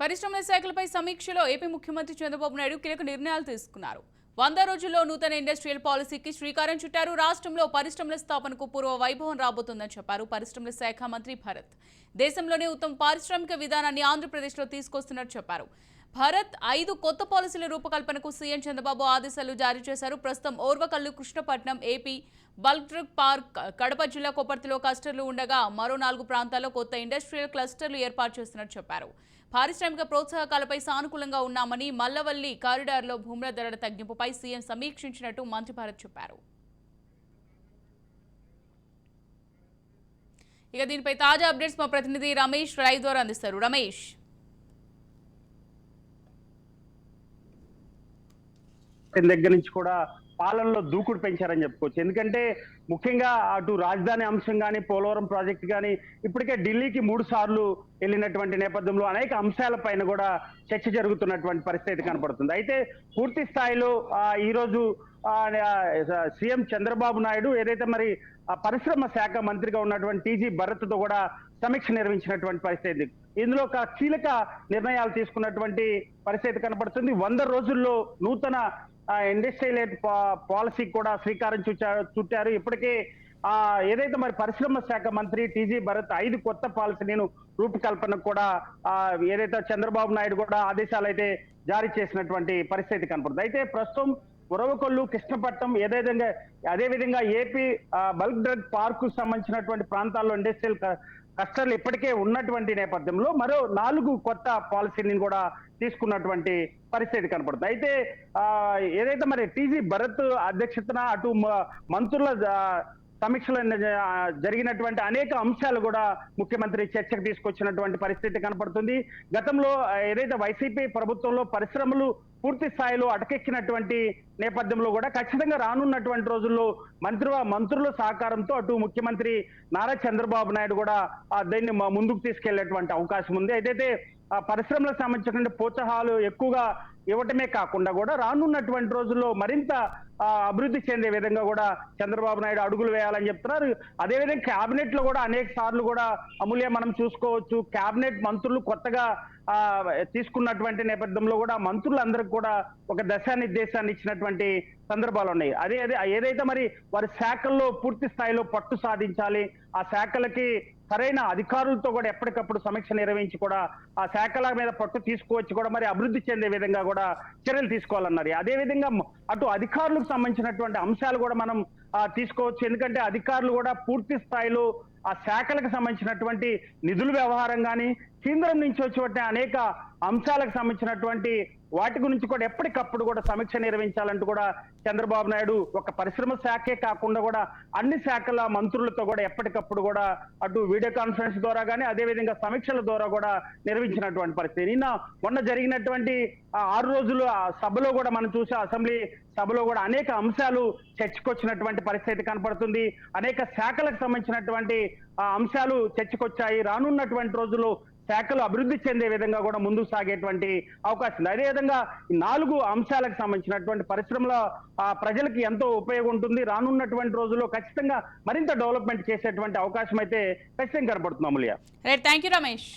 పరిశ్రమల శాఖలపై సమీక్షలో ఏపీ ముఖ్యమంత్రి చంద్రబాబు నాయుడు కీలక నిర్ణయాలు తీసుకున్నారు. 100 రోజుల్లో నూతన ఇండస్ట్రియల్ పాలసీకి శ్రీకారం చుట్టారు. రాష్ట్రంలో పరిశ్రమల స్థాపనకు పూర్వ వైభవం రాబోతుందని చెప్పారు పరిశ్రమల శాఖ మంత్రి భరత్. దేశంలోనే ఉత్తమ పారిశ్రామిక విధానాన్ని ఆంధ్రప్రదేశ్లో తీసుకొస్తున్నట్టు చెప్పారు. భరత్ 5 కొత్త పాలసీల రూపకల్పనకు సీఎం చంద్రబాబు ఆదేశాలు జారీ చేశారు. ప్రస్తుతం Orvakallu, Krishnapatnam, AP bulk drug park, Kadapa జిల్లా కొప్పర్తిలో క్లస్టర్లు ఉండగా మరో 4 ప్రాంతాల్లో కొత్త ఇండస్ట్రియల్ క్లస్టర్లు ఏర్పాటు చేస్తున్నట్టు చెప్పారు. పారిశ్రామిక ప్రోత్సాహకాలపై సానుకూలంగా ఉన్నామని, మల్లవల్లి కారిడార్లో భూముల ధరల తగ్గింపుపై సీఎం సమీక్షించినట్టు మంత్రి భరత్ చెప్పారు. ఇక దీనిపై తాజా అప్డేట్స్ మా ప్రతినిధి రమేష్ లైవ్ ద్వారా అందిస్తారు. రమేష్, దగ్గర నుంచి కూడా పాలనలో దూకుడు పెంచారని చెప్పుకోవచ్చు. ఎందుకంటే ముఖ్యంగా అటు రాజధాని అంశం కానీ, పోలవరం ప్రాజెక్ట్ కానీ ఇప్పటికే ఢిల్లీకి 3 సార్లు వెళ్ళినటువంటి నేపథ్యంలో అనేక అంశాలపైన కూడా చర్చ జరుగుతున్నటువంటి పరిస్థితి కనపడుతుంది. అయితే పూర్తి స్థాయిలో ఈ రోజు సీఎం చంద్రబాబు నాయుడు ఏదైతే మరి పరిశ్రమ శాఖ మంత్రిగా ఉన్నటువంటి టీజీ భరత్ తో కూడా సమీక్ష నిర్వహించినటువంటి పరిస్థితి. ఇందులో ఒక కీలక నిర్ణయాలు తీసుకున్నటువంటి పరిస్థితి కనపడుతుంది. 100 రోజుల్లో నూతన ఇండస్ట్రియల్ పాలసీ కూడా శ్రీకారం చుట్టారు. ఇప్పటికే ఏదైతే మరి పరిశ్రమ శాఖ మంత్రి టీజీ భరత్ 5 కొత్త పాలసీలను రూపకల్పనకు కూడా ఏదైతే చంద్రబాబు నాయుడు కూడా ఆదేశాలు అయితే జారీ చేసినటువంటి పరిస్థితి కనపడుతుంది. అయితే ప్రస్తుతం ఉరవకొల్లు, కృష్ణపట్నం అదేవిధంగా ఏపీ బల్క్ డ్రగ్ పార్క్ కు సంబంధించినటువంటి ప్రాంతాల్లో ఇండస్ట్రియల్ క్లస్టర్లు ఇప్పటికే ఉన్నటువంటి నేపథ్యంలో మరో 4 కొత్త పాలసీని కూడా తీసుకున్నటువంటి పరిస్థితి కనపడుతుంది. అయితే ఏదైతే మరి టీజీ భరత్ అధ్యక్షతన అటు మంత్రుల సమీక్షలో జరిగినటువంటి అనేక అంశాలు కూడా ముఖ్యమంత్రి చర్చకు తీసుకొచ్చినటువంటి పరిస్థితి కనపడుతుంది. గతంలో ఏదైతే వైసీపీ ప్రభుత్వంలో పరిశ్రమలు పూర్తి స్థాయిలో అటకెక్కినటువంటి నేపథ్యంలో కూడా ఖచ్చితంగా రానున్నటువంటి రోజుల్లో మంత్రుల సహకారంతో అటు ముఖ్యమంత్రి నారా చంద్రబాబు నాయుడు కూడా దీన్ని ముందుకు తీసుకెళ్లేటువంటి అవకాశం ఉంది. అయితే పరిశ్రమలకు సంబంధించినటువంటి ప్రోత్సాహాలు ఎక్కువగా ఇవ్వటమే కాకుండా కూడా రానున్నటువంటి రోజుల్లో మరింత అభివృద్ధి చెందే విధంగా కూడా చంద్రబాబు నాయుడు అడుగులు వేయాలని చెప్తున్నారు. అదేవిధంగా కేబినెట్ లో కూడా అనేక సార్లు కూడా అమూల్య మనం చూసుకోవచ్చు, కేబినెట్ మంత్రులు కొత్తగా తీసుకున్నటువంటి నేపథ్యంలో కూడా మంత్రులందరికీ కూడా ఒక దశానిర్దేశాన్ని ఇచ్చినటువంటి సందర్భాలు ఉన్నాయి. ఏదైతే మరి వారి శాఖల్లో పూర్తి స్థాయిలో పట్టు సాధించాలి, ఆ శాఖలకి సరైన అధికారులతో కూడా ఎప్పటికప్పుడు సమీక్ష నిర్వహించి కూడా ఆ శాఖల మీద పట్టు తీసుకువచ్చి కూడా మరి అభివృద్ధి చెందే విధంగా కూడా చర్యలు తీసుకోవాలన్నారు. అదేవిధంగా అటు అధికారులకు సంబంధించినటువంటి అంశాలు కూడా మనం తీసుకోవచ్చు. ఎందుకంటే అధికారులు కూడా పూర్తి స్థాయిలో ఆ శాఖలకు సంబంధించినటువంటి నిధుల వ్యవహారం కానీ, కేంద్రం నుంచి వచ్చే అనేక అంశాలకు సంబంధించినటువంటి వాటి గురించి కూడా ఎప్పటికప్పుడు కూడా సమీక్ష నిర్వహించాలంటూ కూడా చంద్రబాబు నాయుడు ఒక పరిశ్రమ శాఖే కాకుండా కూడా అన్ని శాఖల మంత్రులతో కూడా ఎప్పటికప్పుడు కూడా అటు వీడియో కాన్ఫరెన్స్ ద్వారా కానీ అదేవిధంగా సమీక్షల ద్వారా కూడా నిర్వహించినటువంటి పరిస్థితి. మొన్న జరిగినటువంటి 6 రోజులు సభలో కూడా మనం చూసే అసెంబ్లీ సభలో కూడా అనేక అంశాలు చర్చకొచ్చినటువంటి పరిస్థితి కనపడుతుంది. అనేక శాఖలకు సంబంధించినటువంటి అంశాలు చర్చకొచ్చాయి. రానున్నటువంటి రోజుల్లో శాఖలు అభివృద్ధి చెందే విధంగా కూడా ముందుకు సాగేటువంటి అవకాశం ఉంది. అదేవిధంగా 4 అంశాలకు సంబంధించినటువంటి పరిశ్రమల ప్రజలకు ఎంతో ఉపయోగం ఉంటుంది. రానున్నటువంటి రోజుల్లో ఖచ్చితంగా మరింత డెవలప్మెంట్ చేసేటువంటి అవకాశం అయితే ఖచ్చితంగా కనపడుతుంది. అమూల్య, రైట్, థ్యాంక్ యూ రమేష్.